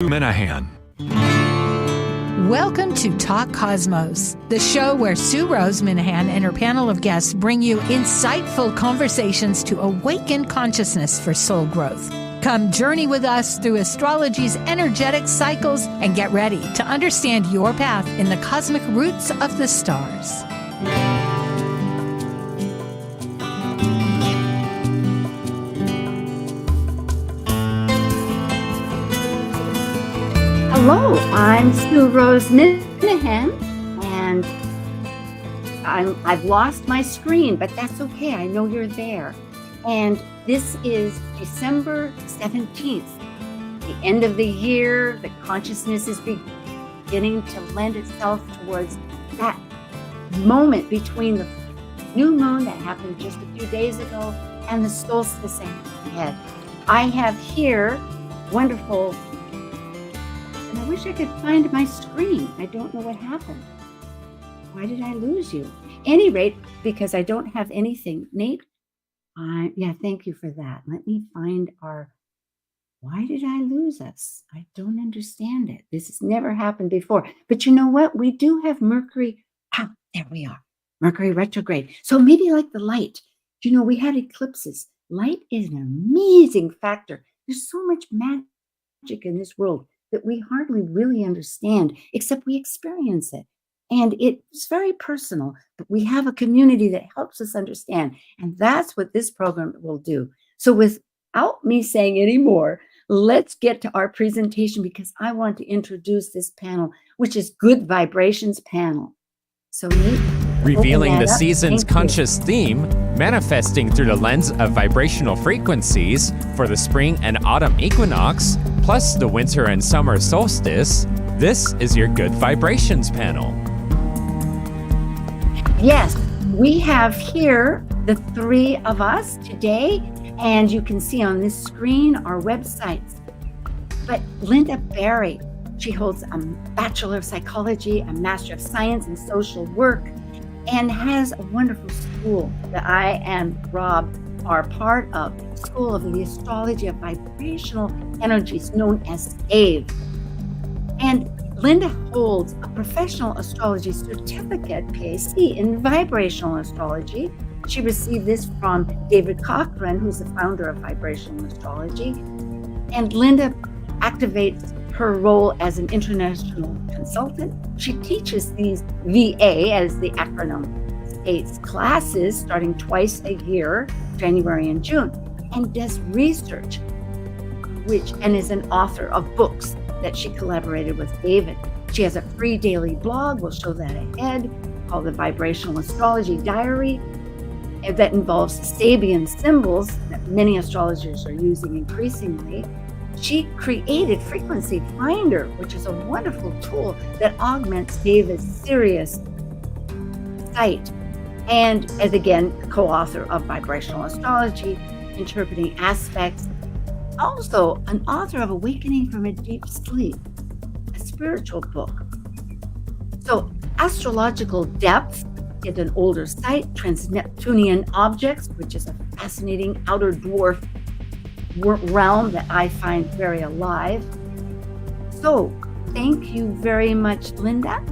Sue Minahan. Welcome to Talk Cosmos, the show where Sue Rose Minahan and her panel of guests bring you insightful conversations to awaken consciousness for soul growth. Come journey with us through astrology's energetic cycles and get ready to understand your path in the cosmic roots of the stars. Hello, I'm Sue Rose Minahan, and I've lost my screen, but that's okay. I know you're there. And this is December 17th, the end of the year. The consciousness is beginning to lend itself towards that moment between the new moon that happened just a few days ago and the solstice ahead. I have here wonderful. And I wish I could find my screen. I don't know what happened. Why did I lose you? Any rate, because I don't have anything. Nate, thank you for that. Let me find why did I lose us? I don't understand it. This has never happened before. But you know what? We do have Mercury. There we are. Mercury retrograde. So maybe like the light. We had eclipses. Light is an amazing factor. There's so much magic in this world that we hardly really understand, except we experience it. And it's very personal, but we have a community that helps us understand. And that's what this program will do. So without me saying any more, let's get to our presentation, because I want to introduce this panel, which is Good Vibrations panel. So Nate, revealing the season's conscious theme, manifesting through the lens of vibrational frequencies for the spring and autumn equinox, plus the winter and summer solstice. This is your Good Vibrations panel. Yes, we have here the three of us today, and you can see on this screen our websites. But Linda Berry, she holds a Bachelor of Psychology, a Master of Science in Social Work, and has a wonderful school that I and Rob are part of, School of the Astrology of Vibrational Energies, known as AVE. And Linda holds a professional astrology certificate, PhD, in vibrational astrology. She received this from David Cochran, who's the founder of Vibrational Astrology. And Linda activates her role as an international consultant. She teaches these VA, as the acronym states, classes starting twice a year, January and June, and does research, and is an author of books that she collaborated with David. She has a free daily blog, we'll show that ahead, called the Vibrational Astrology Diary, that involves Sabian symbols that many astrologers are using increasingly. She created Frequency Finder, which is a wonderful tool that augments David's Sirius site, and as again, co-author of Vibrational Astrology, Interpreting Aspects. Also an author of Awakening from a Deep Sleep, a spiritual book. So Astrological Depth is an older site, Trans-Neptunian Objects, which is a fascinating outer dwarf realm that I find very alive. So thank you very much, Linda.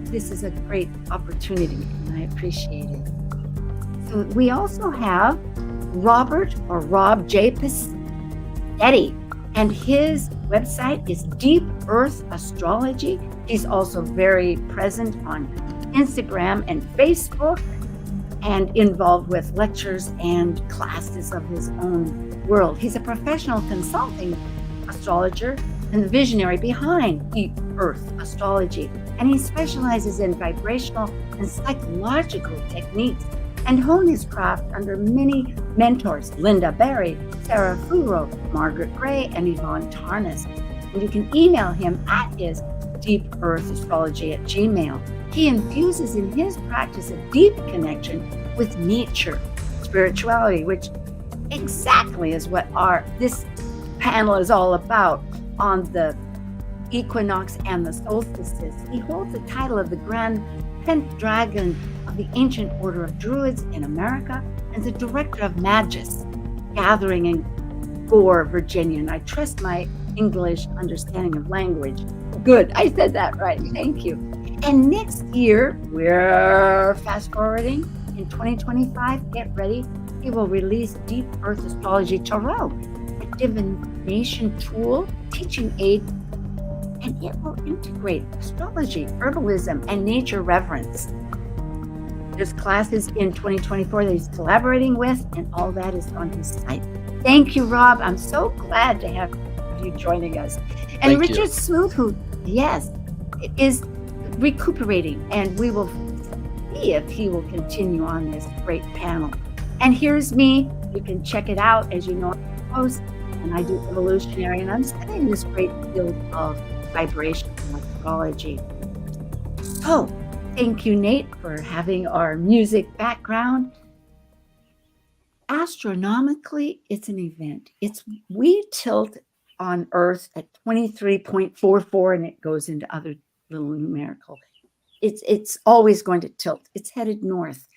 This is a great opportunity and I appreciate it. So we also have Rob J. Passetti, and his website is Deep Earth Astrology. He's also very present on Instagram and Facebook and involved with lectures and classes of his own world. He's a professional consulting astrologer and the visionary behind Deep Earth Astrology. And he specializes in vibrational and psychological techniques and honed his craft under many mentors, Linda Berry, Sarah Furo, Margaret Gray, and Yvonne Tarnas. And you can email him at his deepearthastrology@gmail.com. He infuses in his practice a deep connection with nature, spirituality, which exactly is what this panel is all about on the equinox and the solstices. He holds the title of the Grand Pentadragon of the Ancient Order of Druids in America and the Director of Magus Gathering in Gore, Virginia. And I trust my English understanding of language. Good, I said that right. Thank you. And next year, we're fast forwarding in 2025. Get ready. He will release Deep Earth Astrology Tarot, a divination tool, teaching aid, and it will integrate astrology, herbalism, and nature reverence. There's classes in 2024 that he's collaborating with, and all that is on his site. Thank you, Rob. I'm so glad to have you joining us. And Thank Richard you. Smoot, who, yes, is recuperating, and we will see if he will continue on this great panel. And here's me. You can check it out. As you know, I host, and I do evolutionary, and I'm studying this great field of vibrational astrology. So, thank you, Nate, for having our music background. Astronomically, it's an event. We tilt on Earth at 23.44, and it goes into other little numerical. It's always going to tilt. It's headed north.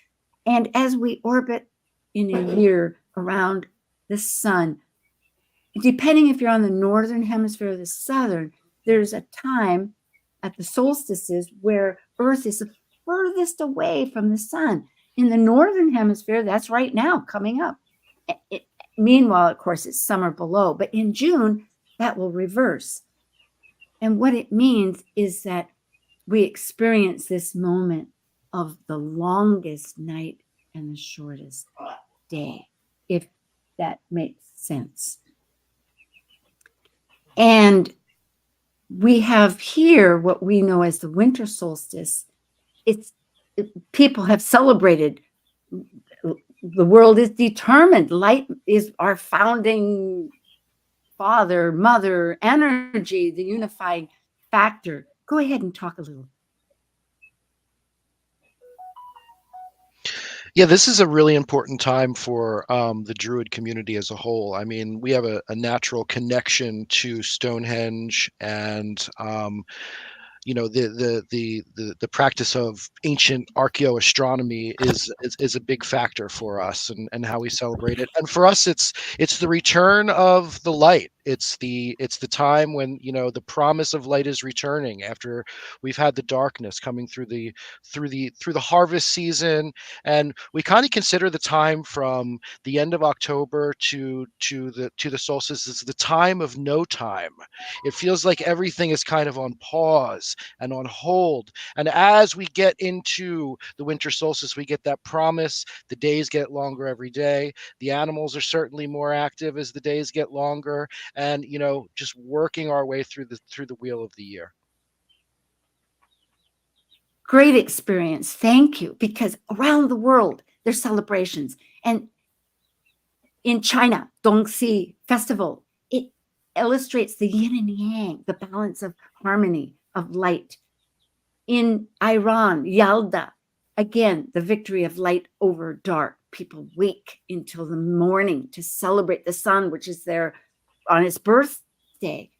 And as we orbit in a year around the sun, depending if you're on the northern hemisphere or the southern, there's a time at the solstices where Earth is the furthest away from the sun. In the northern hemisphere, that's right now coming up. Meanwhile, of course, it's summer below, but in June, that will reverse. And what it means is that we experience this moment of the longest night and the shortest day, if that makes sense. And we have here what we know as the winter solstice. People have celebrated. The world is determined. Light is our founding father, mother, energy, the unifying factor. Go ahead and talk a little. Yeah, this is a really important time for the Druid community as a whole. I mean, we have a natural connection to Stonehenge, and the practice of ancient archaeoastronomy is a big factor for us, and how we celebrate it. And for us, it's the return of the light. It's the time when the promise of light is returning after we've had the darkness coming through the harvest season. And we kind of consider the time from the end of October to the solstice as the time of no time. It feels like everything is kind of on pause and on hold. And as we get into the winter solstice, we get that promise. The days get longer every day. The animals are certainly more active as the days get longer, and just working our way through the wheel of the year. Great experience. Thank you. Because around the world, there's celebrations. And in China, Dongxi Festival, it illustrates the yin and yang, the balance of harmony, of light. In Iran, Yalda, again, the victory of light over dark. People wake until the morning to celebrate the sun, which is there on its birthday.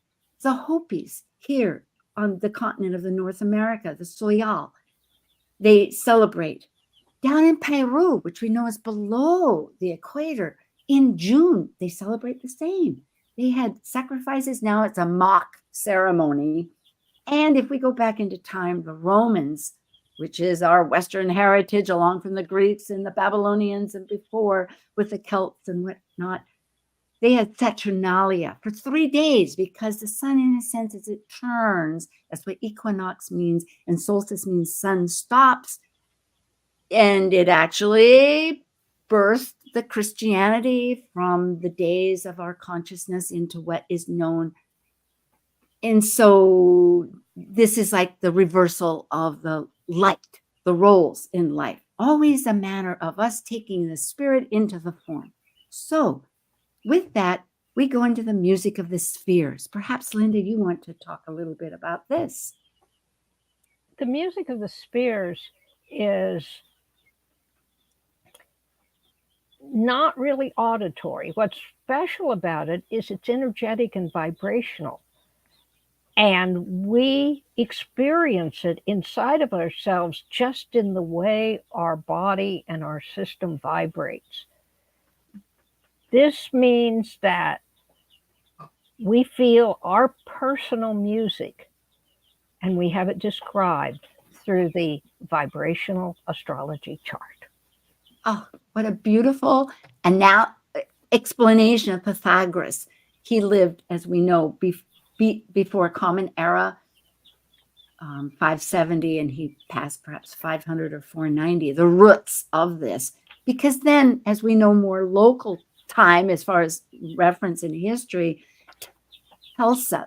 The Hopis here on the continent of the North America, the Soyal, they celebrate. Down in Peru, which we know is below the equator, in June, they celebrate the same. They had sacrifices. Now it's a mock ceremony. And if we go back into time, the Romans, which is our Western heritage, along from the Greeks and the Babylonians and before with the Celts and whatnot, they had Saturnalia for 3 days because the sun, in a sense, as it turns, that's what equinox means, and solstice means sun stops. And it actually birthed the Christianity from the days of our consciousness into what is known. And so this is like the reversal of the light, the roles in life. Always a matter of us taking the spirit into the form. So with that, we go into the music of the spheres. Perhaps, Linda, you want to talk a little bit about this. The music of the spheres is not really auditory. What's special about it is it's energetic and vibrational. And we experience it inside of ourselves just in the way our body and our system vibrates. This means that we feel our personal music, and we have it described through the vibrational astrology chart. Oh, what a beautiful and now explanation of Pythagoras. He lived, as we know, before Common Era, 570, and he passed perhaps 500 or 490, the roots of this. Because then, as we know, more local time, as far as reference in history, Telsa,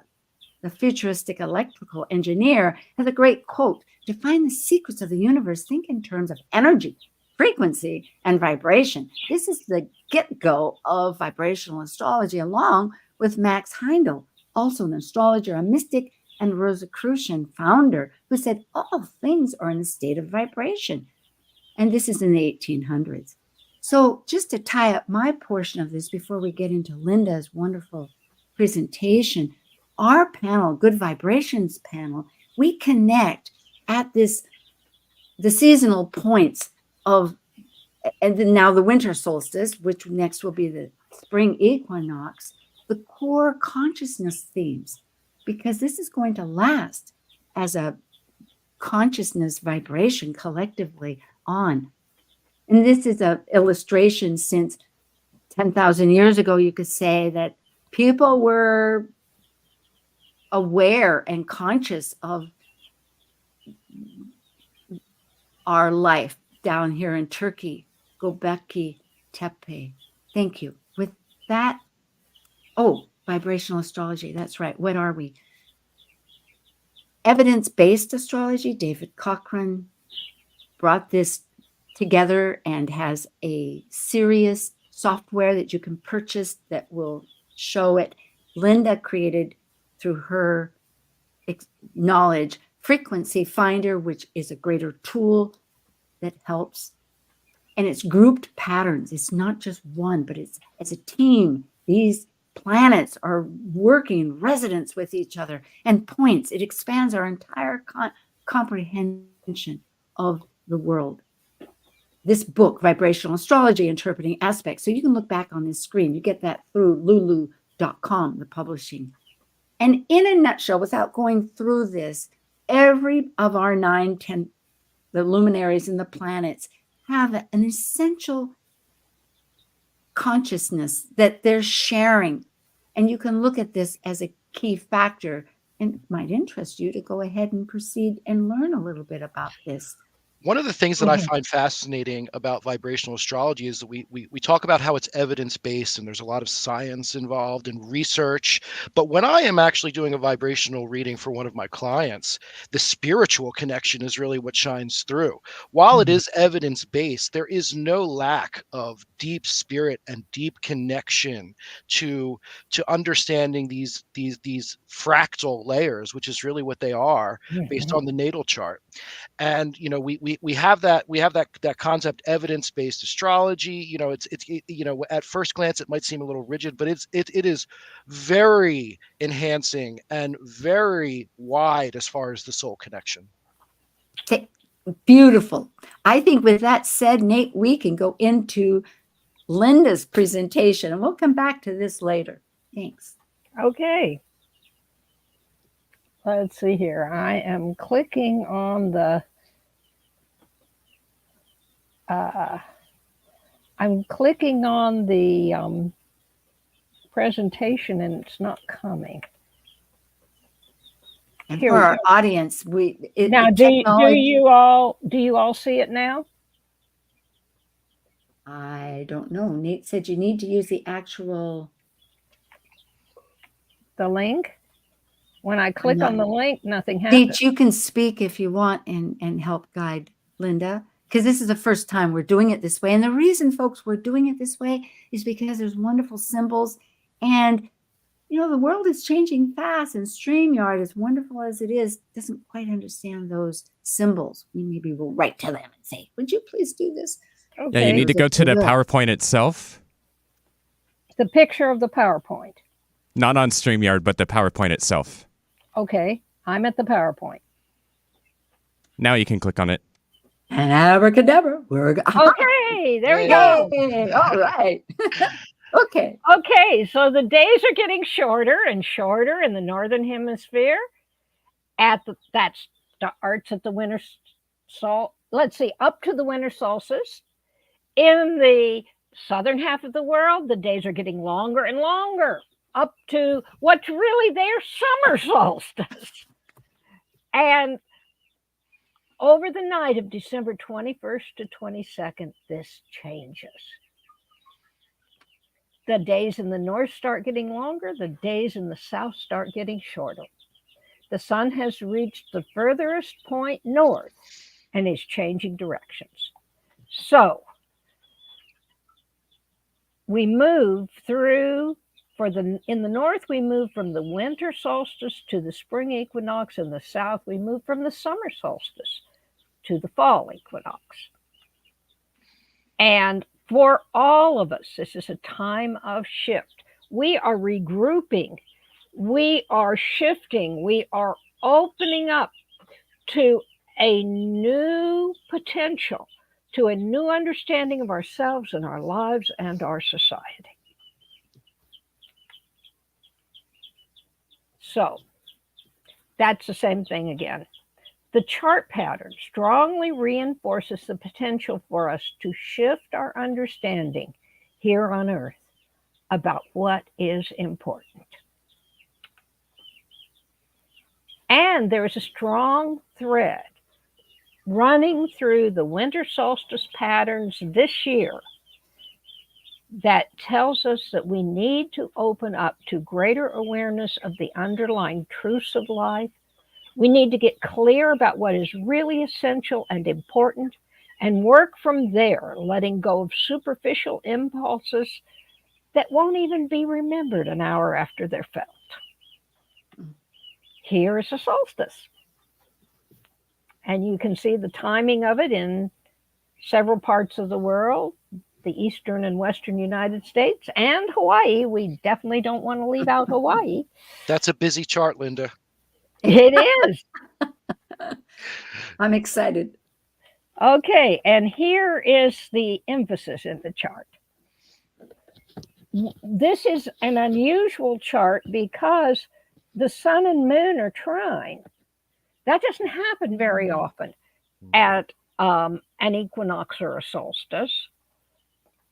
the futuristic electrical engineer, has a great quote: to find the secrets of the universe, think in terms of energy, frequency, and vibration. This is the get-go of vibrational astrology, along with Max Heindel, also an astrologer, a mystic, and Rosicrucian founder, who said all things are in a state of vibration. And this is in the 1800s. So just to tie up my portion of this before we get into Linda's wonderful presentation, our panel, Good Vibrations panel, we connect at the seasonal points of, and then now the winter solstice, which next will be the spring equinox, the core consciousness themes, because this is going to last as a consciousness vibration collectively on. And this is an illustration since 10,000 years ago, you could say that people were aware and conscious of our life down here in Turkey. Göbekli Tepe. Thank you. With that, vibrational astrology. That's right. What are we? Evidence-based astrology. David Cochran brought this together and has a serious software that you can purchase that will show it. Linda created, through her knowledge, Frequency Finder, which is a greater tool that helps. And it's grouped patterns. It's not just one, but it's as a team. These planets are working in resonance with each other and points. It expands our entire comprehension of the world. This book, Vibrational Astrology, Interpreting Aspects. So you can look back on this screen. You get that through lulu.com, the publishing. And in a nutshell, without going through this, every of our 10, the luminaries and the planets, have an essential consciousness that they're sharing. And you can look at this as a key factor, and it might interest you to go ahead and proceed and learn a little bit about this. One of the things that I find fascinating about vibrational astrology is that we talk about how it's evidence-based and there's a lot of science involved and research. But when I am actually doing a vibrational reading for one of my clients, the spiritual connection is really what shines through. While it is evidence-based, there is no lack of deep spirit and deep connection to understanding these fractal layers, which is really what they are based on the natal chart. And we have that concept, evidence-based astrology. It's at first glance it might seem a little rigid, but it is very enhancing and very wide as far as the soul connection. Beautiful. I think with that said, Nate, we can go into Linda's presentation, and we'll come back to this later. Thanks. Okay. Let's see here. I am clicking on the presentation, and it's not coming. And here for our audience, do you all see it now? I don't know. Nate said you need to use the link. When I click on the link, nothing happens. Nate, you can speak if you want and help guide Linda, because this is the first time we're doing it this way. And the reason, folks, we're doing it this way is because there's wonderful symbols. And, the world is changing fast, and StreamYard, as wonderful as it is, doesn't quite understand those symbols. We maybe will write to them and say, would you please do this? Okay. Yeah, you need to go to the PowerPoint itself. The picture of the PowerPoint. Not on StreamYard, but the PowerPoint itself. Okay, I'm at the PowerPoint. Now you can click on it. And abracadabra. Okay, there we go. All right. Okay. Okay, so the days are getting shorter and shorter in the northern hemisphere. That starts at the winter let's see, up to the winter solstice. In the southern half of the world, the days are getting longer and longer, up to what's really their summer solstice. And over the night of December 21st to 22nd, this changes. The days in the north start getting longer, the days in the south start getting shorter. The sun has reached the furthest point north and is changing directions. So we move through in the north, we move from the winter solstice to the spring equinox. In the south, we move from the summer solstice to the fall equinox. And for all of us, this is a time of shift. We are regrouping. We are shifting. We are opening up to a new potential, to a new understanding of ourselves and our lives and our society. So that's the same thing again. The chart pattern strongly reinforces the potential for us to shift our understanding here on Earth about what is important. And there is a strong thread running through the winter solstice patterns this year that tells us that we need to open up to greater awareness of the underlying truths of life. We need to get clear about what is really essential and important and work from there, letting go of superficial impulses that won't even be remembered an hour after they're felt. Here is a solstice. And you can see the timing of it in several parts of the world, the eastern and western United States, and Hawaii. We definitely don't want to leave out Hawaii. That's a busy chart, Linda. It is. I'm excited. Okay, and here is the emphasis in the chart. This is an unusual chart because the sun and moon are trine. That doesn't happen very often at an equinox or a solstice.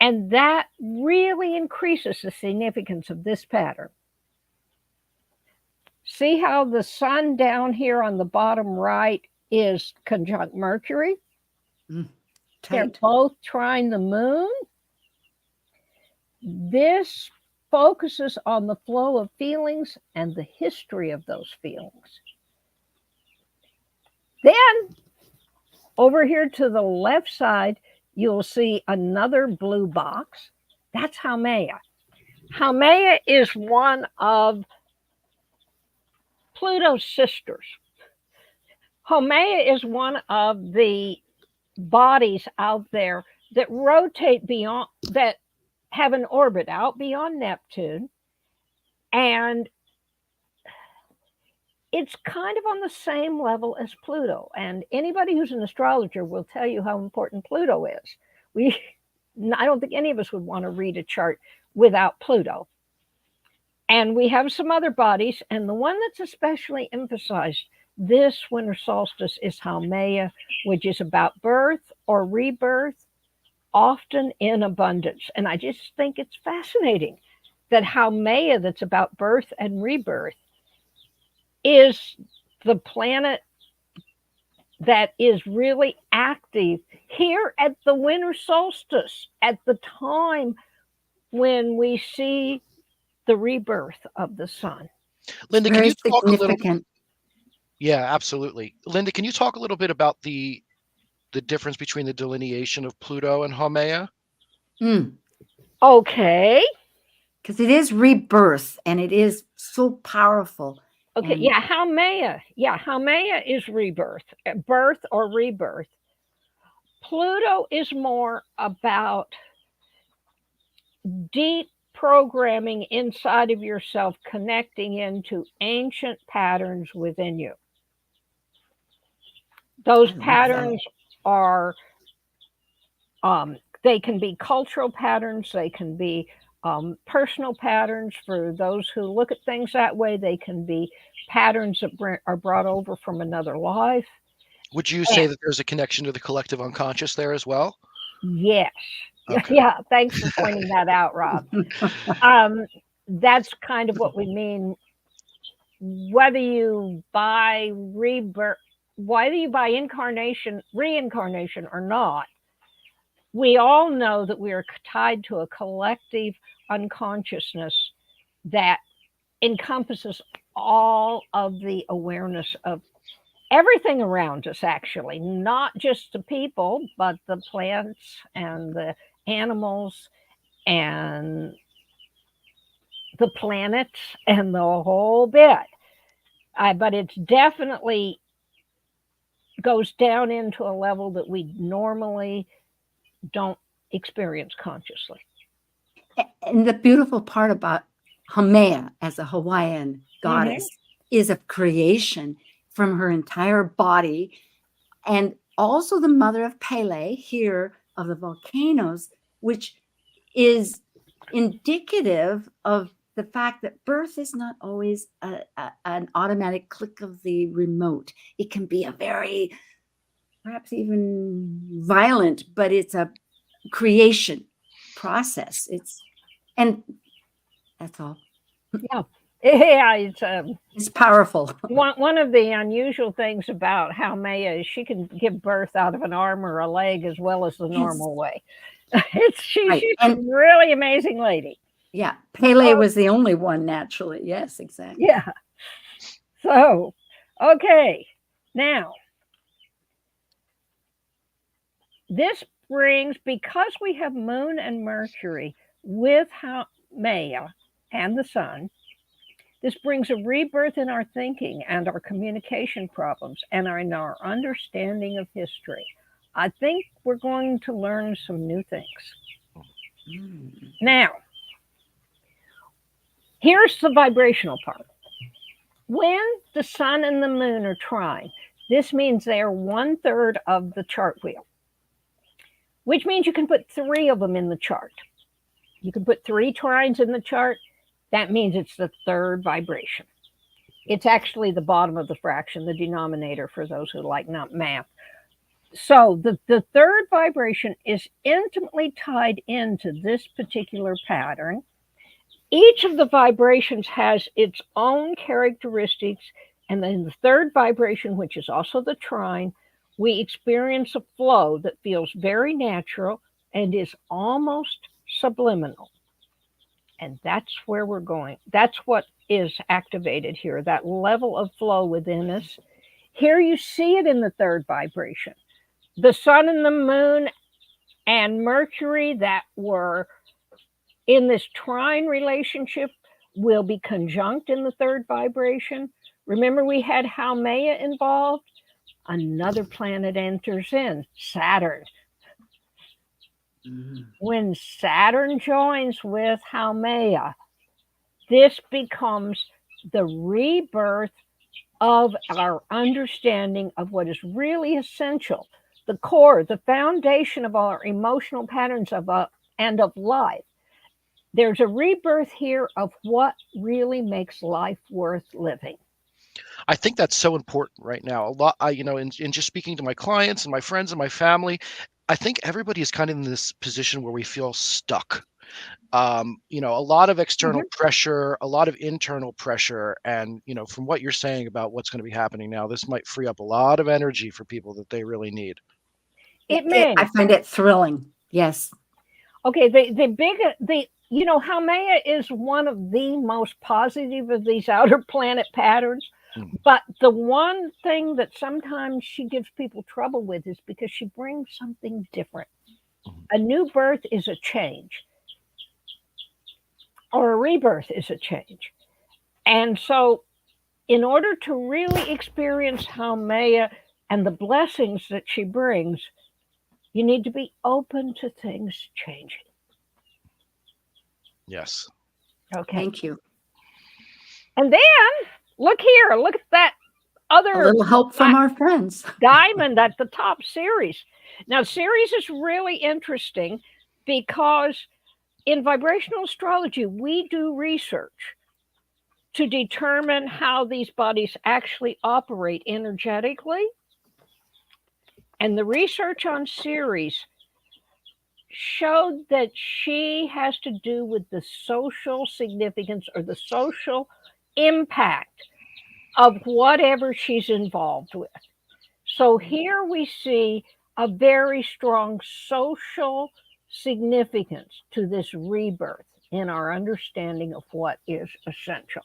And that really increases the significance of this pattern. See how the sun down here on the bottom right is conjunct Mercury? They're both trine the moon. This focuses on the flow of feelings and the history of those feelings. Then, over here to the left side, you'll see another blue box. That's Haumea. Haumea is one of Pluto's sisters. Haumea is one of the bodies out there that rotate beyond, that have an orbit out beyond Neptune. And it's kind of on the same level as Pluto. And anybody who's an astrologer will tell you how important Pluto is. I don't think any of us would want to read a chart without Pluto. And we have some other bodies, and the one that's especially emphasized this winter solstice is Haumea, which is about birth or rebirth, often in abundance. And I just think it's fascinating that Haumea, that's about birth and rebirth, is the planet that is really active here at the winter solstice, at the time when we see the rebirth of the sun. Linda, can you talk a little? Significant. Yeah, absolutely. Linda, can you talk a little bit about the difference between the delineation of Pluto and Haumea? Okay. Because it is rebirth, and it is so powerful. Okay, and Haumea. Yeah, Haumea is rebirth, birth or rebirth. Pluto is more about deep programming inside of yourself, connecting into ancient patterns within you. Those patterns are, they can be cultural patterns, they can be personal patterns. For those who look at things that way, they can be patterns that are brought over from another life. Would you say that there's a connection to the collective unconscious there as well? Yes. Okay. Yeah. Thanks for pointing that out, Rob. That's kind of what we mean. Whether you buy rebirth, whether you buy reincarnation or not, we all know that we are tied to a collective unconsciousness that encompasses all of the awareness of everything around us, actually, not just the people, but the plants and the animals and the planets and the whole bit. But it's definitely goes down into a level that we normally don't experience consciously. And the beautiful part about Haumea as a Hawaiian goddess is of creation from her entire body, and also the mother of Pele here of the volcanoes, which is indicative of the fact that birth is not always an automatic click of the remote. It can be a very, perhaps even violent, but it's a creation process. And that's all. Yeah. Yeah, it's powerful. One of the unusual things about Haumea is she can give birth out of an arm or a leg as well as the normal way. She's a really amazing lady. Yeah, Pele was the only one naturally. Yes, exactly. Yeah. So, okay, now this brings, because we have Moon and Mercury with Haumea and the Sun, this brings a rebirth in our thinking and our communication problems and in our understanding of history. I think we're going to learn some new things. Now, here's the vibrational part. When the Sun and the Moon are trine, this means they are 1/3 of the chart wheel, which means you can put 3 of them in the chart. You can put 3 trines in the chart. That means it's the 3rd vibration. It's actually the bottom of the fraction, the denominator, for those who like not math. So the 3rd vibration is intimately tied into this particular pattern. Each of the vibrations has its own characteristics. And then the 3rd vibration, which is also the trine, we experience a flow that feels very natural and is almost subliminal. And that's where we're going. That's what is activated here, that level of flow within us. Here you see it in the 3rd vibration. The Sun and the Moon and Mercury that were in this trine relationship will be conjunct in the 3rd vibration. Remember, we had Haumea involved. Another planet enters in, Saturn. When Saturn joins with Haumea, this becomes the rebirth of our understanding of what is really essential, the core, the foundation of our emotional patterns and of life. There's a rebirth here of what really makes life worth living. I think that's so important right now. A lot, in just speaking to my clients and my friends and my family, I think everybody is kind of in this position where we feel stuck. A lot of external pressure, a lot of internal pressure. And, from what you're saying about what's going to be happening now, this might free up a lot of energy for people that they really need. It may. I find it thrilling. Yes. Okay. Haumea is one of the most positive of these outer planet patterns. But the one thing that sometimes she gives people trouble with is because she brings something different. A new birth is a change, or a rebirth is a change. And so in order to really experience Haumea and the blessings that she brings, you need to be open to things changing. Yes. Okay. Thank you. And then look here, look at that other a little help from our friends. diamond at the top, Ceres. Now, Ceres is really interesting because in vibrational astrology, we do research to determine how these bodies actually operate energetically. And the research on Ceres showed that she has to do with the social significance or the social impact of whatever she's involved with. So here we see a very strong social significance to this rebirth in our understanding of what is essential.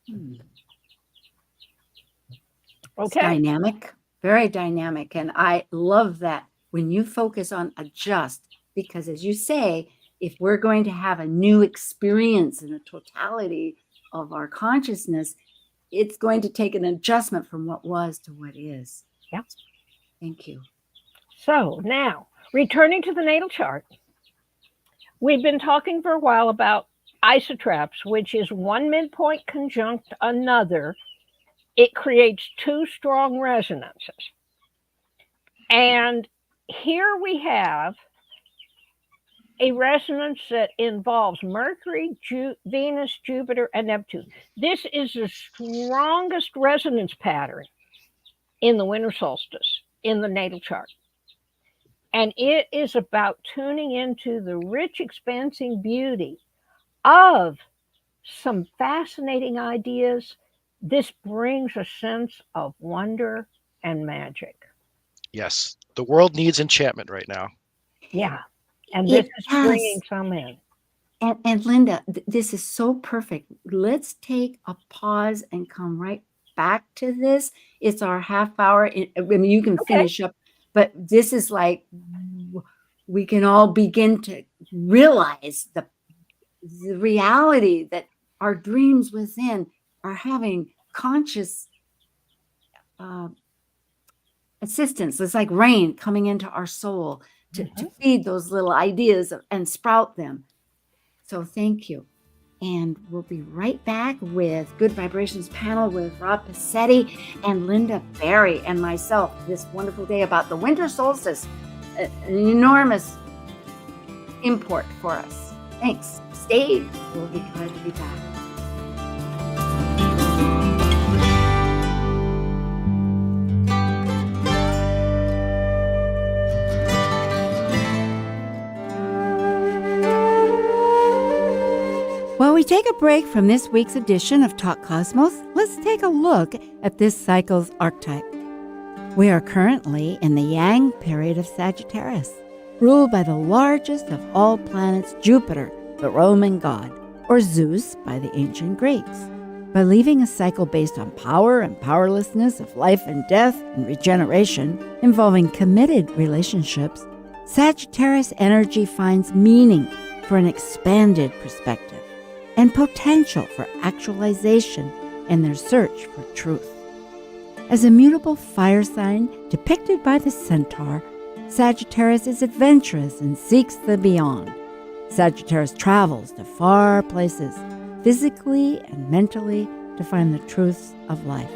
It's Okay. dynamic, very dynamic. And I love that when you focus on adjust, because as you say, if we're going to have a new experience in a totality of our consciousness, it's going to take an adjustment from what was to what is. Yeah. Thank you. So now, returning to the natal chart, we've been talking for a while about isotraps, which is one midpoint conjunct another. It creates two strong resonances. And here we have a resonance that involves Mercury, Venus, Jupiter, and Neptune. This is the strongest resonance pattern in the winter solstice in the natal chart. And it is about tuning into the rich, expansive beauty of some fascinating ideas. This brings a sense of wonder and magic. Yes, the world needs enchantment right now. Yeah, and this It is does. bringing some in. And Linda, this is so perfect. Let's take a pause and come right back to this. It's our half hour. I mean, you can Okay. finish up, but this is like we can all begin to realize the reality that our dreams within are having conscious assistance. It's like rain coming into our soul to feed those little ideas and sprout them. So thank you. And we'll be right back with Good Vibrations panel with Rob Passetti and Linda Berry and myself this wonderful day about the winter solstice, an enormous import for us. Thanks. Stay. We'll be glad to be back. While we take a break from this week's edition of Talk Cosmos, let's take a look at this cycle's archetype. We are currently in the Yang period of Sagittarius, ruled by the largest of all planets, Jupiter, the Roman god, or Zeus by the ancient Greeks. By leaving a cycle based on power and powerlessness of life and death and regeneration, involving committed relationships, Sagittarius energy finds meaning for an expanded perspective and potential for actualization in their search for truth. As a mutable fire sign depicted by the centaur, Sagittarius is adventurous and seeks the beyond. Sagittarius travels to far places, physically and mentally, to find the truths of life.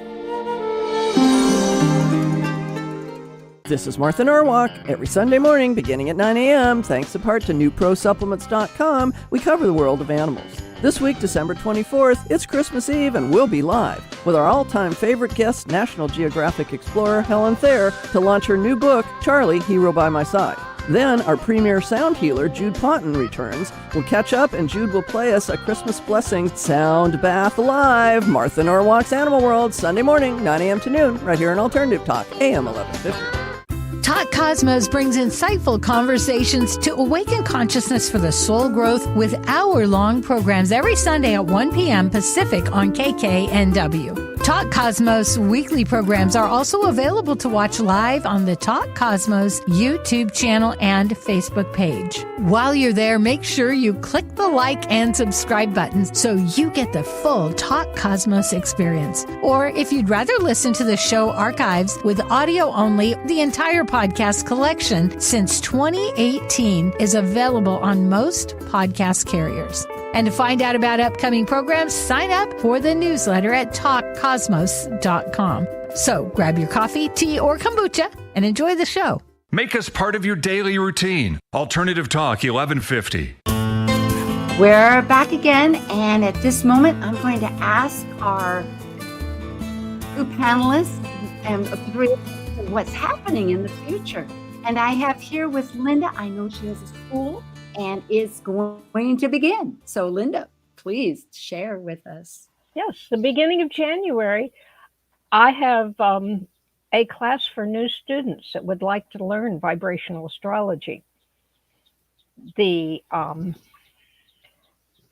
This is Martha Norwalk. Every Sunday morning, beginning at 9 a.m., thanks in part to NewProSupplements.com, we cover the world of animals. This week, December 24th, it's Christmas Eve, and we'll be live with our all-time favorite guest, National Geographic explorer Helen Thayer, to launch her new book, Charlie, Hero by My Side. Then, our premier sound healer, Jude Ponton, returns. We'll catch up, and Jude will play us a Christmas blessing sound bath live. Martha Norwalk's Animal World, Sunday morning, 9 a.m. to noon, right here on Alternative Talk, AM 1150. Talk Cosmos brings insightful conversations to awaken consciousness for the soul growth with hour-long programs every Sunday at 1 p.m. Pacific on KKNW. Talk Cosmos weekly programs are also available to watch live on the Talk Cosmos YouTube channel and Facebook page. While you're there, make sure you click the like and subscribe buttons so you get the full Talk Cosmos experience. Or if you'd rather listen to the show archives with audio only, the entire podcast collection since 2018 is available on most podcast carriers. And to find out about upcoming programs, sign up for the newsletter at talkcosmos.com. So grab your coffee, tea, or kombucha and enjoy the show. Make us part of your daily routine. Alternative Talk 1150. We're back again, and at this moment, I'm going to ask our two panelists and three what's happening in the future. And I have here with Linda, I know she has a school and is going to begin. So Linda, please share with us. Yes, the beginning of January, I have a class for new students that would like to learn vibrational astrology.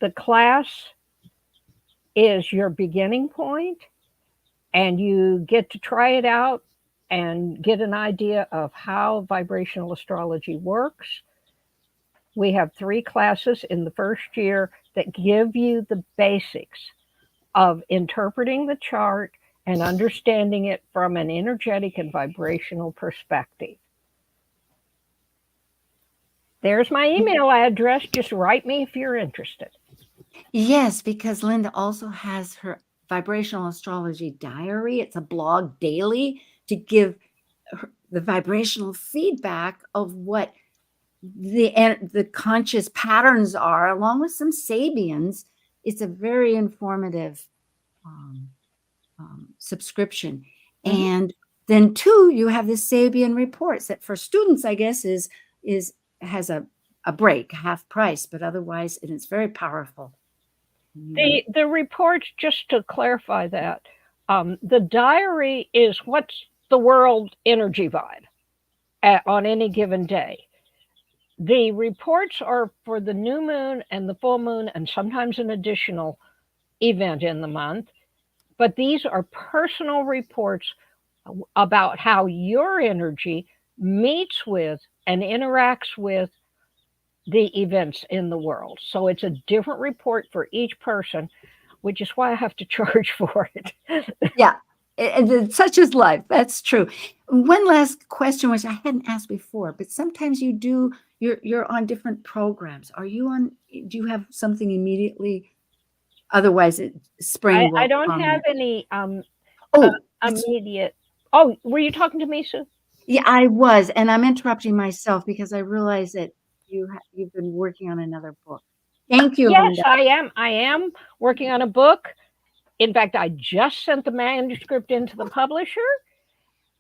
The class is your beginning point, and you get to try it out and get an idea of how vibrational astrology works. We have 3 classes in the first year that give you the basics of interpreting the chart and understanding it from an energetic and vibrational perspective. There's my email address. Just write me if you're interested. Yes, because Linda also has her Vibrational Astrology Diary. It's a blog daily to give the vibrational feedback of what the conscious patterns are, along with some Sabians. It's a very informative subscription. Mm-hmm. And then 2, you have the Sabian reports that for students, I guess, has a break, half price, but otherwise it's very powerful. The reports, just to clarify that, the diary is what's the world energy vibe on any given day. The reports are for the new moon and the full moon, and sometimes an additional event in the month. But these are personal reports about how your energy meets with and interacts with the events in the world. So it's a different report for each person, which is why I have to charge for it. Yeah, and such is life. That's true. One last question, which I hadn't asked before, but sometimes you're on different programs. Do you have something immediately? Otherwise, spring. I don't have any immediate. Oh, were you talking to me, Sue? Yeah, I was, and I'm interrupting myself because I realize that you've been working on another book. Thank you, Yes, Linda. I am working on a book. In fact, I just sent the manuscript into the publisher,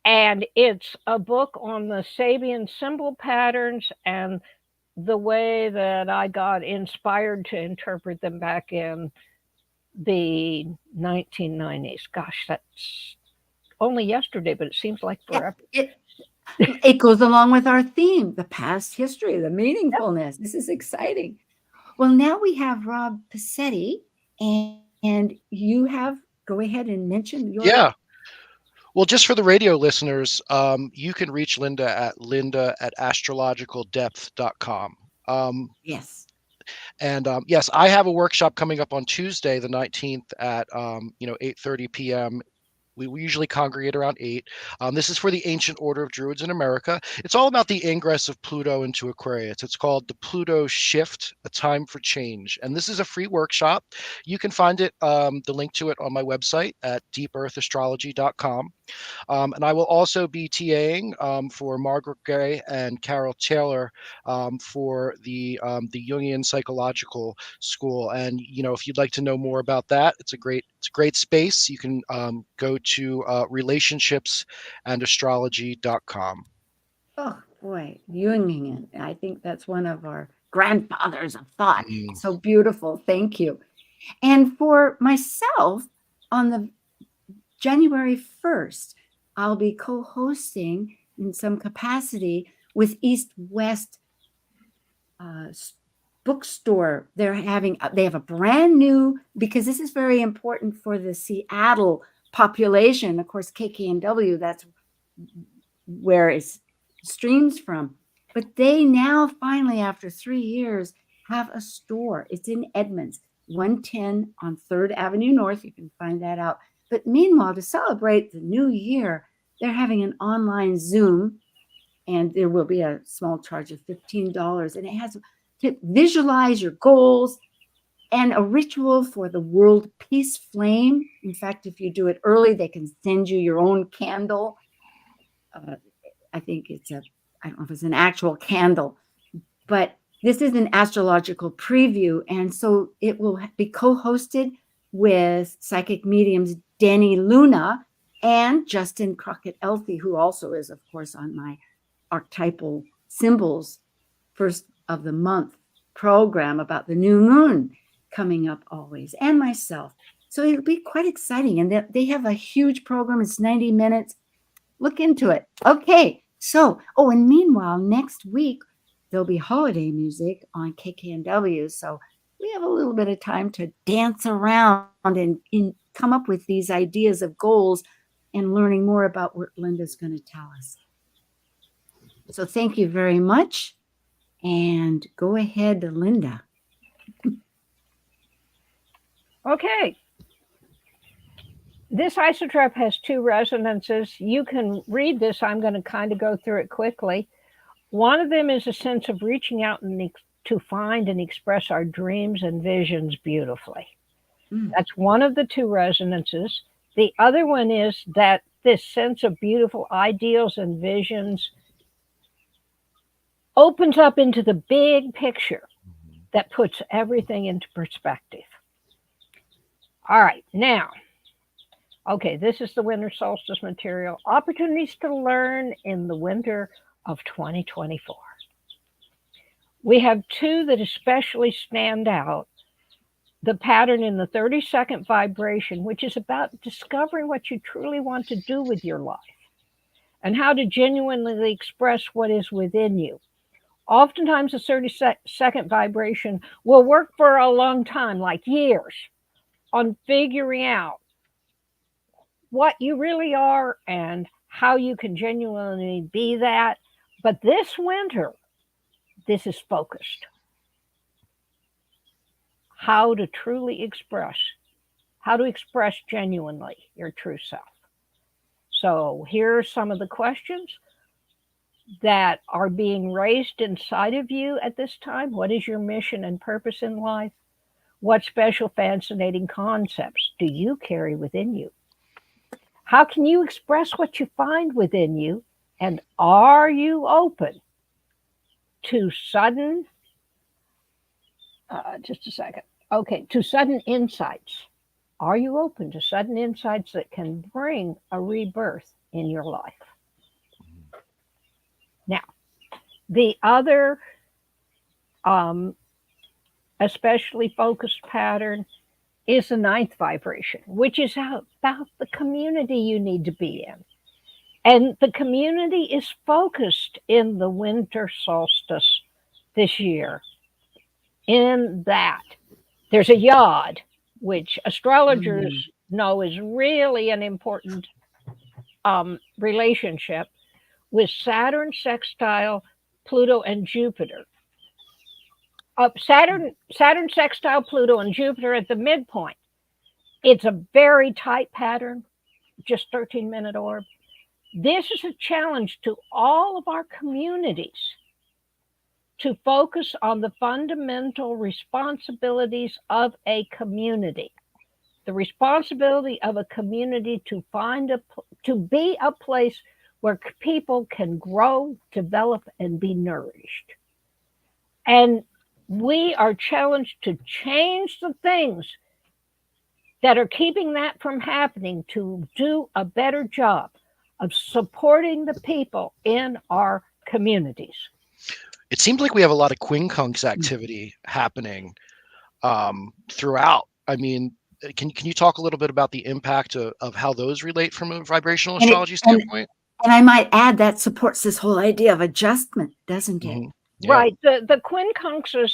and it's a book on the Sabian symbol patterns and the way that I got inspired to interpret them back in the 1990s. Gosh, that's only yesterday, but it seems like forever. Yeah, it goes along with our theme, the past history, the meaningfulness. Yep. This is exciting. Well, now we have Rob Passetti, and you go ahead and mention your... Yeah. Well, just for the radio listeners, you can reach Linda at linda@astrologicaldepth.com. Yes. And yes, I have a workshop coming up on Tuesday, the 19th at 8:30 p.m. We usually congregate around 8. This is for the Ancient Order of Druids in America. It's all about the ingress of Pluto into Aquarius. It's called the Pluto Shift, A Time for Change. And this is a free workshop. You can find it, the link to it on my website at deepearthastrology.com. And I will also be TAing for Margaret Gray and Carol Taylor for the Jungian Psychological School. And if you'd like to know more about that, it's a great space. You can go to relationshipsandastrology.com. Oh boy, Jungian. I think that's one of our grandfathers of thought. So beautiful. Thank you. And for myself, on the January 1st, I'll be co-hosting in some capacity with East West Bookstore. They have a brand new, because this is very important for the Seattle population. Of course, KKNW, that's where it streams from. But they now finally, after 3 years, have a store. It's in Edmonds, 110 on 3rd Avenue North. You can find that out. But meanwhile, to celebrate the new year, they're having an online Zoom, and there will be a small charge of $15. And it has to visualize your goals and a ritual for the World Peace Flame. In fact, if you do it early, they can send you your own candle. I think I don't know if it's an actual candle, but This is an astrological preview, and so it will be co-hosted with psychic mediums Danny Luna and Justin Crockett-Elthy, who also is, of course, on my archetypal symbols first of the month program about the new moon coming up always, and myself. So it'll be quite exciting. And they have a huge program. It's 90 minutes. Look into it. Okay. So, and meanwhile, next week, there'll be holiday music on KKNW. So we have a little bit of time to dance around and come up with these ideas of goals and learning more about what Linda's going to tell us. So thank you very much. And go ahead, Linda. Okay. This isotrope has 2 resonances. You can read this. I'm going to kind of go through it quickly. One of them is a sense of reaching out to find and express our dreams and visions beautifully. That's one of the 2 resonances. The other one is that this sense of beautiful ideals and visions opens up into the big picture that puts everything into perspective. All right, now, okay, this is the winter solstice material. Opportunities to learn in the winter of 2024. We have 2 that especially stand out. The pattern in the 32nd vibration, which is about discovering what you truly want to do with your life and how to genuinely express what is within you. Oftentimes, the 32nd vibration will work for a long time, like years, on figuring out what you really are and how you can genuinely be that. But this winter, this is focused. How to truly express, how to express genuinely your true self. So here are some of the questions that are being raised inside of you at this time. What is your mission and purpose in life? What special, fascinating concepts do you carry within you? How can you express what you find within you? And are you open to sudden, to sudden insights? Are you open to sudden insights that can bring a rebirth in your life? Now, the other especially focused pattern is the 9th vibration, which is about the community you need to be in. And the community is focused in the winter solstice this year, in that there's a yod, which astrologers know is really an important relationship with Saturn sextile Pluto and Jupiter. Saturn sextile Pluto and Jupiter at the midpoint. It's a very tight pattern, just 13-minute orb. This is a challenge to all of our communities to focus on the fundamental responsibilities of a community. The responsibility of a community to be a place where people can grow, develop, and be nourished. And we are challenged to change the things that are keeping that from happening, to do a better job of supporting the people in our communities. It seems like we have a lot of quincunx activity happening throughout. I mean, can you talk a little bit about the impact of how those relate from a vibrational astrology standpoint? And I might add that supports this whole idea of adjustment, doesn't it? Mm-hmm. Yeah. Right. The quincunxes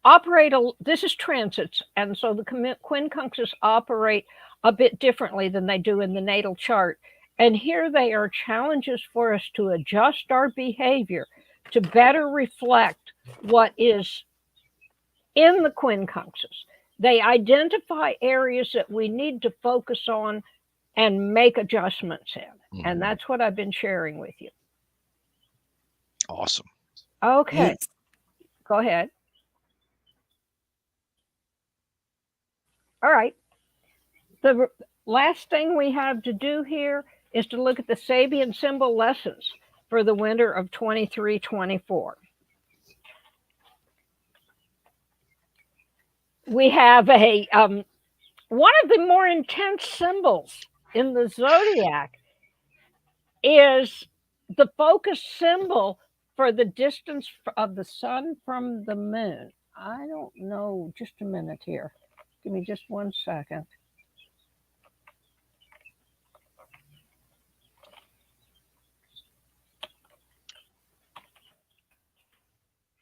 operate, this is transits, and so the quincunxes operate a bit differently than they do in the natal chart. And here they are challenges for us to adjust our behavior to better reflect what is in the quincunxes. They identify areas that we need to focus on and make adjustments in. Mm-hmm. And that's what I've been sharing with you. Awesome. Okay. Yes. Go ahead. All right. The last thing we have to do here is to look at the Sabian symbol lessons for the winter of 23-24. we have a one of the more intense symbols in the zodiac is the focus symbol for the distance of the sun from the moon. I don't know. Just a minute here. Give me just 1 second.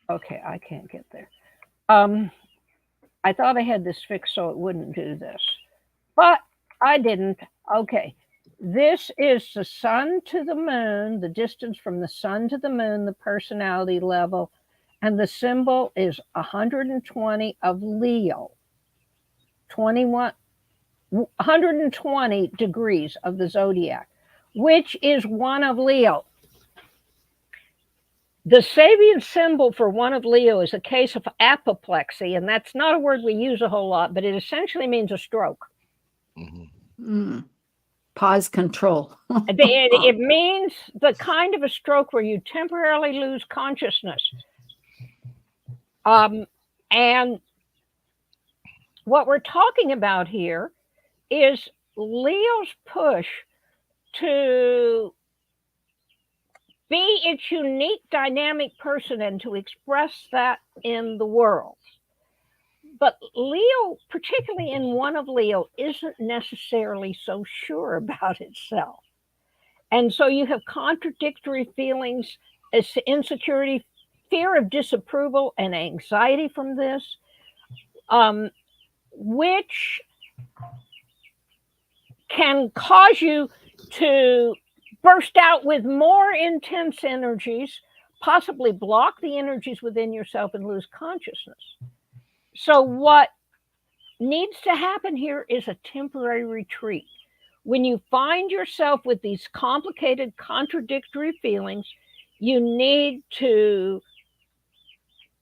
Okay, I can't get there. I thought I had this fixed so it wouldn't do this, but I didn't. Okay, this is the sun to the moon, the distance from the sun to the moon, the personality level, and the symbol is 120 of Leo. 120 degrees of the zodiac, which is one of Leo. The Sabian symbol for one of Leo is a case of apoplexy, and that's not a word we use a whole lot, but it essentially means a stroke. Pause control. It means the kind of a stroke where you temporarily lose consciousness. And what we're talking about here is Leo's push to be its unique dynamic person and to express that in the world. But Leo, particularly in one of Leo, isn't necessarily so sure about itself. And so you have contradictory feelings, insecurity, fear of disapproval, and anxiety from this, which can cause you to burst out with more intense energies, possibly block the energies within yourself and lose consciousness. So what needs to happen here is a temporary retreat. When you find yourself with these complicated, contradictory feelings, you need to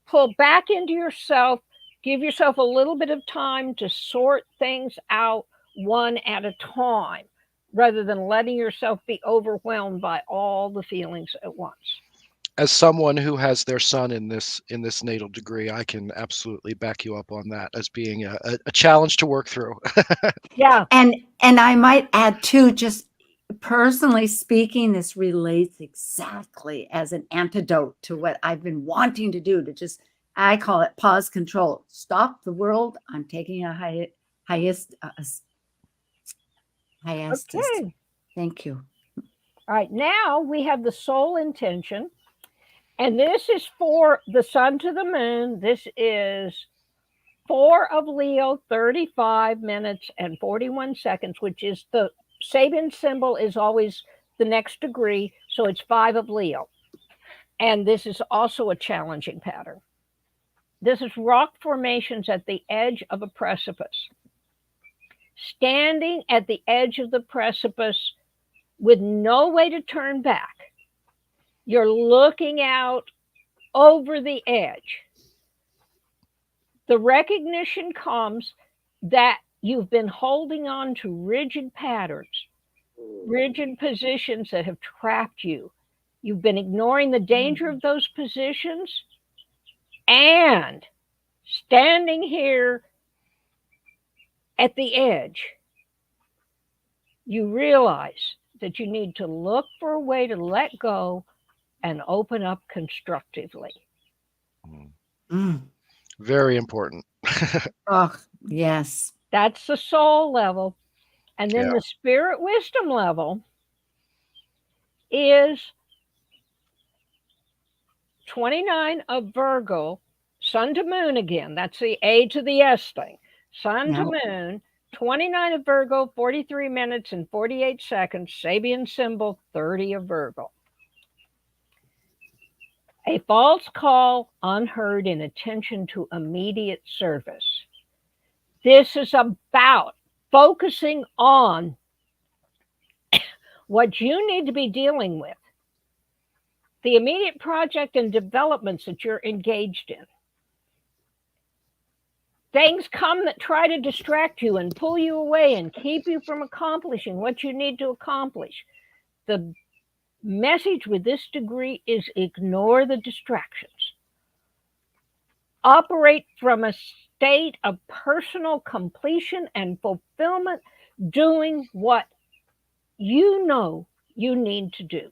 pull back into yourself, give yourself a little bit of time to sort things out one at a time, rather than letting yourself be overwhelmed by all the feelings at once. As someone who has their sun in this natal degree, I can absolutely back you up on that as being a challenge to work through. Yeah. And I might add too, just personally speaking, this relates exactly as an antidote to what I've been wanting to do, to just, I call it pause control. Stop the world. I'm taking a hiatus. Okay. Thank you. All right, now we have the soul intention, and this is for the sun to the moon. This is 4 of Leo, 35 minutes and 41 seconds, which is the Sabian symbol is always the next degree, so it's 5 of Leo. And this is also a challenging pattern. This is rock formations at the edge of a precipice. Standing at the edge of the precipice with no way to turn back. You're looking out over the edge. The recognition comes that you've been holding on to rigid patterns, rigid positions that have trapped you. You've been ignoring the danger of those positions, and standing here at the edge, you realize that you need to look for a way to let go and open up constructively. Very important. Oh, yes. That's the soul level. And then the spirit wisdom level is 29 of Virgo, sun to moon again. That's the A to the S thing. Sun to moon, 29 of Virgo, 43 minutes and 48 seconds, Sabian symbol, 30 of Virgo. A false call, unheard in attention to immediate service. This is about focusing on what you need to be dealing with, the immediate project and developments that you're engaged in. Things come that try to distract you and pull you away and keep you from accomplishing what you need to accomplish. The message with this degree is ignore the distractions. Operate from a state of personal completion and fulfillment, doing what you know you need to do.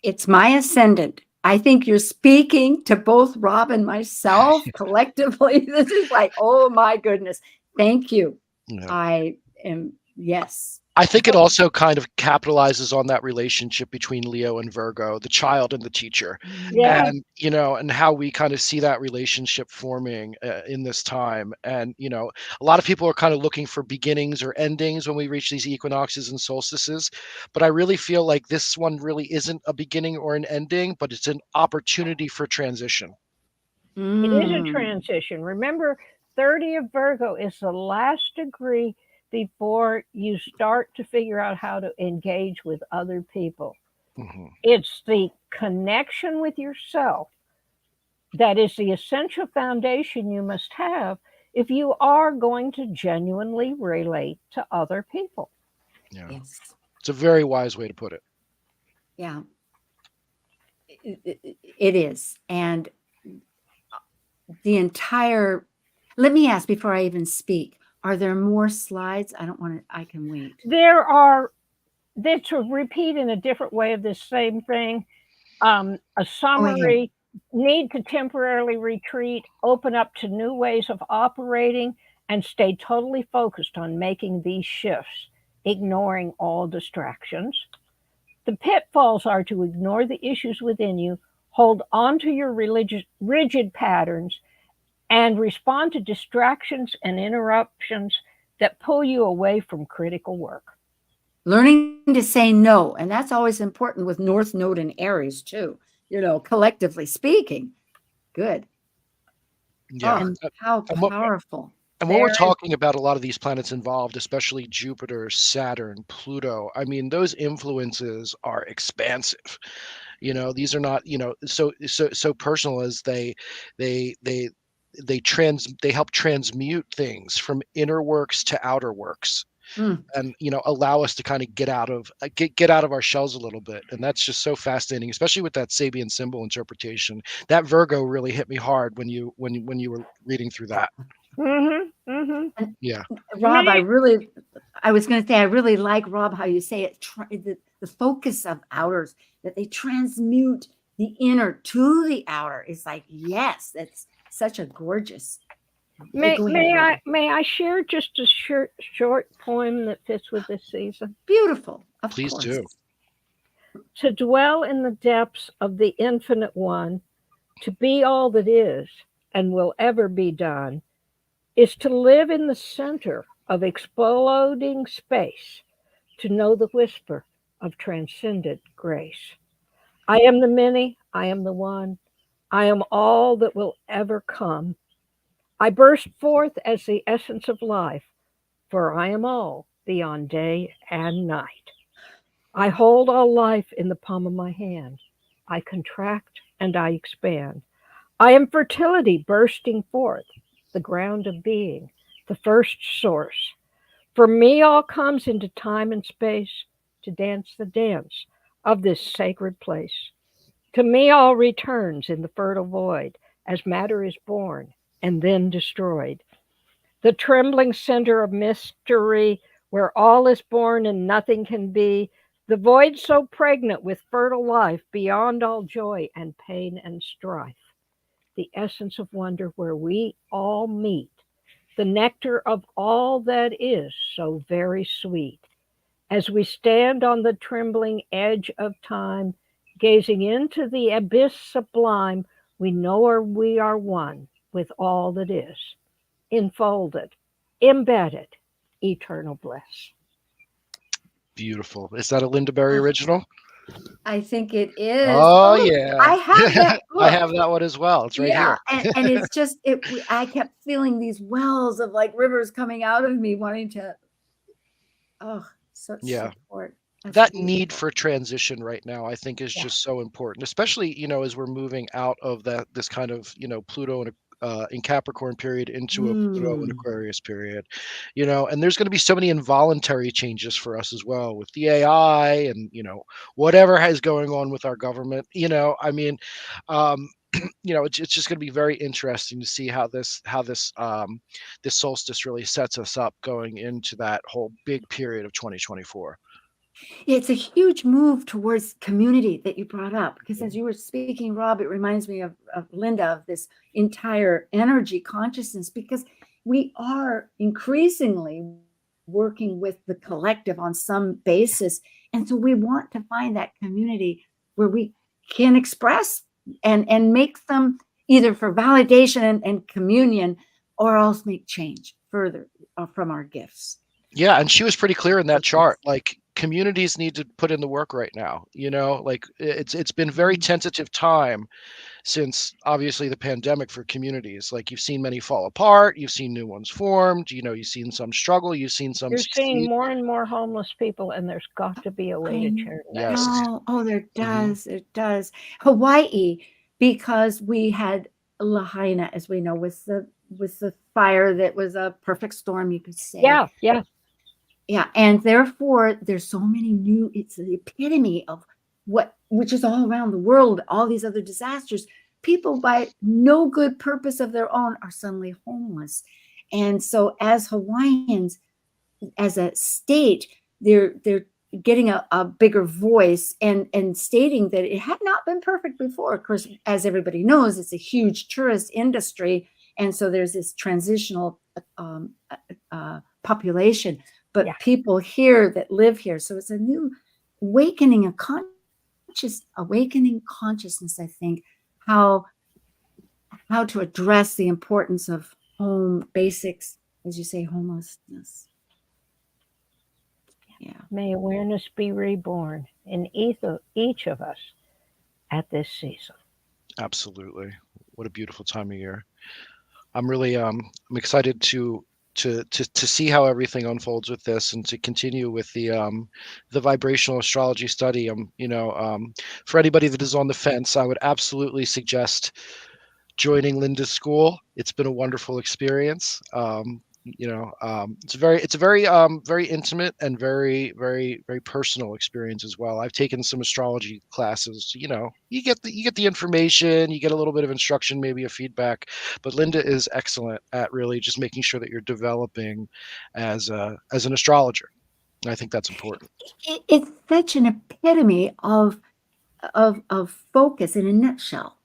It's my ascendant. I think you're speaking to both Rob and myself collectively. This is like, oh my goodness. Thank you. Yeah. I am, yes. I think it also kind of capitalizes on that relationship between Leo and Virgo, the child and the teacher. Yeah. And, and how we kind of see that relationship forming in this time. And, a lot of people are kind of looking for beginnings or endings when we reach these equinoxes and solstices. But I really feel like this one really isn't a beginning or an ending, but it's an opportunity for transition. It is a transition. Remember, 30 of Virgo is the last degree before you start to figure out how to engage with other people. Mm-hmm. It's the connection with yourself that is the essential foundation you must have if you are going to genuinely relate to other people. Yeah. Yes. It's a very wise way to put it. Yeah. It is. And let me ask before I even speak, are there more slides? I can wait. They're to repeat in a different way of this same thing. A summary, need to temporarily retreat, open up to new ways of operating, and stay totally focused on making these shifts, ignoring all distractions. The pitfalls are to ignore the issues within you, hold on to your rigid patterns, and respond to distractions and interruptions that pull you away from critical work. Learning to say no. And that's always important with North Node and Aries too, collectively speaking. Good. Yeah. And how powerful. And when we're talking about a lot of these planets involved, especially Jupiter, Saturn, Pluto, I mean, those influences are expansive. These are not, so personal as they help transmute things from inner works to outer works. And allow us to kind of get out of our shells a little bit. And that's just so fascinating, especially with that Sabian symbol interpretation. That Virgo really hit me hard when you were reading through that. Mm-hmm, mm-hmm. Yeah, Rob, I was going to say, I really like, Rob, how you say it, the focus of outers, that they transmute the inner to the outer is like, yes, that's such a gorgeous. May I share just a short poem that fits with this season? Beautiful. Please do. To dwell in the depths of the infinite one, to be all that is and will ever be done, is to live in the center of exploding space, to know the whisper of transcendent grace. I am the many, I am the one, I am all that will ever come. I burst forth as the essence of life, for I am all beyond day and night. I hold all life in the palm of my hand. I contract and I expand. I am fertility bursting forth, the ground of being, the first source. For me all comes into time and space to dance the dance of this sacred place. To me all returns in the fertile void as matter is born and then destroyed. The trembling center of mystery where all is born and nothing can be, the void so pregnant with fertile life beyond all joy and pain and strife. The essence of wonder where we all meet, the nectar of all that is so very sweet. As we stand on the trembling edge of time, gazing into the abyss sublime, we know we are one with all that is, enfolded, embedded, eternal bliss. Beautiful. Is that a Linda Berry original? I think it is. Oh, yeah. I have that book. I have that one as well. It's right here. and it's just, I kept feeling these wells of like rivers coming out of me wanting to, support. That need for transition right now, I think, is just so important, especially, as we're moving out of this kind of, Pluto and in Capricorn period into a Pluto and Mm. Aquarius period, and there's going to be so many involuntary changes for us as well with the AI and, whatever is going on with our government, I mean, um, it's just going to be very interesting to see how this solstice really sets us up going into that whole big period of 2024. It's a huge move towards community that you brought up, because as you were speaking, Rob, it reminds me of Linda, of this entire energy consciousness, because we are increasingly working with the collective on some basis. And so we want to find that community where we can express and make them either for validation and communion, or else make change further from our gifts. Yeah, and she was pretty clear in that chart. Like, communities need to put in the work right now. Like, it's been very tentative time since obviously the pandemic for communities. Like, you've seen many fall apart, you've seen new ones formed. You've seen some struggle, you've seen some You're seeing succeed. more and more homeless people, and there's got to be a way to change that. Yes. Oh, there does. It does. Hawaii, because we had Lahaina, as we know, with the fire that was a perfect storm, you could say. Yeah, and therefore there's so many new. It's the epitome of which is all around the world. All these other disasters, people by no good purpose of their own are suddenly homeless, and so as Hawaiians, as a state, they're getting a bigger voice and stating that it had not been perfect before. Of course, as everybody knows, it's a huge tourist industry, and so there's this transitional population. But people here that live here, so it's a new awakening, awakening consciousness. I think how to address the importance of home basics, as you say, homelessness. Yeah. May awareness be reborn in each of us at this season. Absolutely. What a beautiful time of year. I'm really I'm excited to see how everything unfolds with this, and to continue with the vibrational astrology study. For anybody that is on the fence, I would absolutely suggest joining Linda's school. It's been a wonderful experience. It's a very intimate and very, very, very personal experience as well. I've taken some astrology classes. You get the information, you get a little bit of instruction, maybe a feedback, but Linda is excellent at really just making sure that you're developing as an astrologer. And I think that's important. It's such an epitome of focus in a nutshell.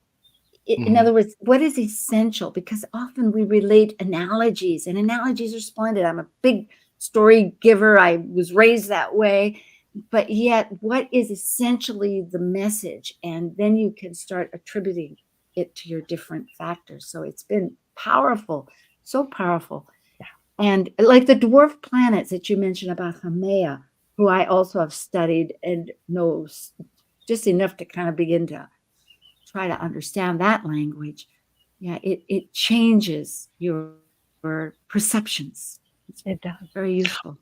In other words, what is essential? Because often we relate analogies, and analogies are splendid. I'm a big story giver. I was raised that way. But yet, what is essentially the message? And then you can start attributing it to your different factors. So it's been powerful, so powerful. And like the dwarf planets that you mentioned about Haumea, who I also have studied and know just enough to kind of begin to try to understand that language. Yeah, it changes your perceptions. It does. Very useful.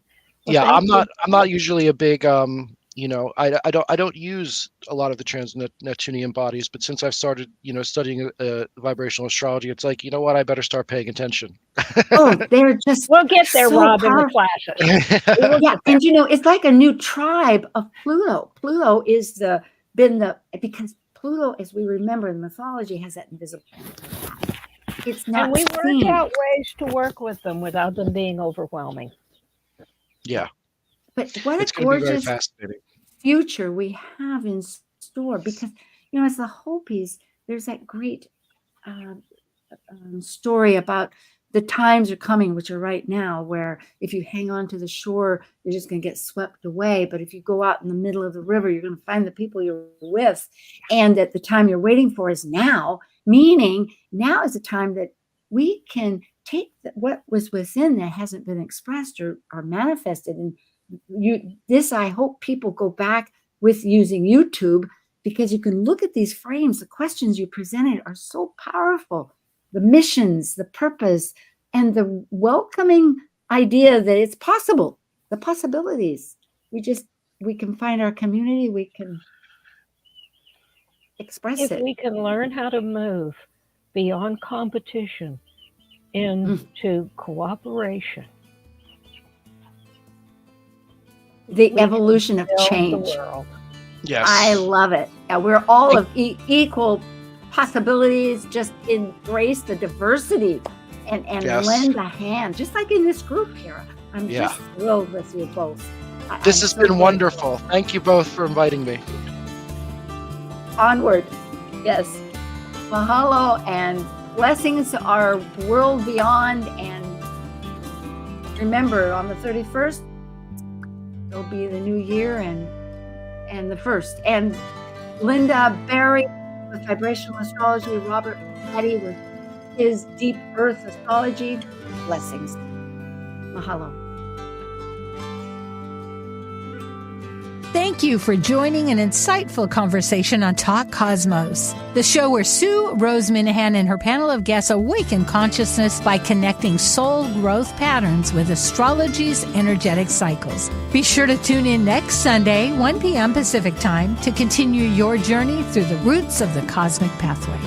Well, I'm not usually a big I don't use a lot of the trans-Neptunian bodies, but since I've started studying vibrational astrology, it's like, I better start paying attention. Oh, they're just we'll get there, so Rob, powerful. in the classes. Yeah, and it's like a new tribe of Pluto. Pluto is because Pluto, as we remember in mythology, has that invisible. It's not. And we work out ways to work with them without them being overwhelming. Yeah. But what a gorgeous future we have in store, because, as the Hopis, there's that great story about the times are coming, which are right now, where if you hang on to the shore, you're just going to get swept away. But if you go out in the middle of the river, you're going to find the people you're with. And that the time you're waiting for is now, meaning now is the time that we can take what was within that hasn't been expressed or manifested. And I hope people go back with using YouTube, because you can look at these frames. The questions you presented are so powerful. The missions, the purpose, and the welcoming idea that it's possible, the possibilities. We can find our community, we can express it. If we can learn how to move beyond competition into cooperation. The evolution of change. Yes. I love it. We're all of equal possibilities. Just embrace the diversity and lend a hand, just like in this group here. I'm just thrilled with you both. This has been wonderful. Thank you both for inviting me. Onward. Yes. Mahalo and blessings to our world beyond. And remember, on the 31st, it'll be the new year and the 1st. And Linda Berry with Vibrational Astrology, Robert Petty with his Deep Earth Astrology. Blessings. Mahalo. Thank you for joining an insightful conversation on Talk Cosmos, the show where Sue Rose Minahan and her panel of guests awaken consciousness by connecting soul growth patterns with astrology's energetic cycles. Be sure to tune in next Sunday, 1 p.m. Pacific Time, to continue your journey through the roots of the cosmic pathway.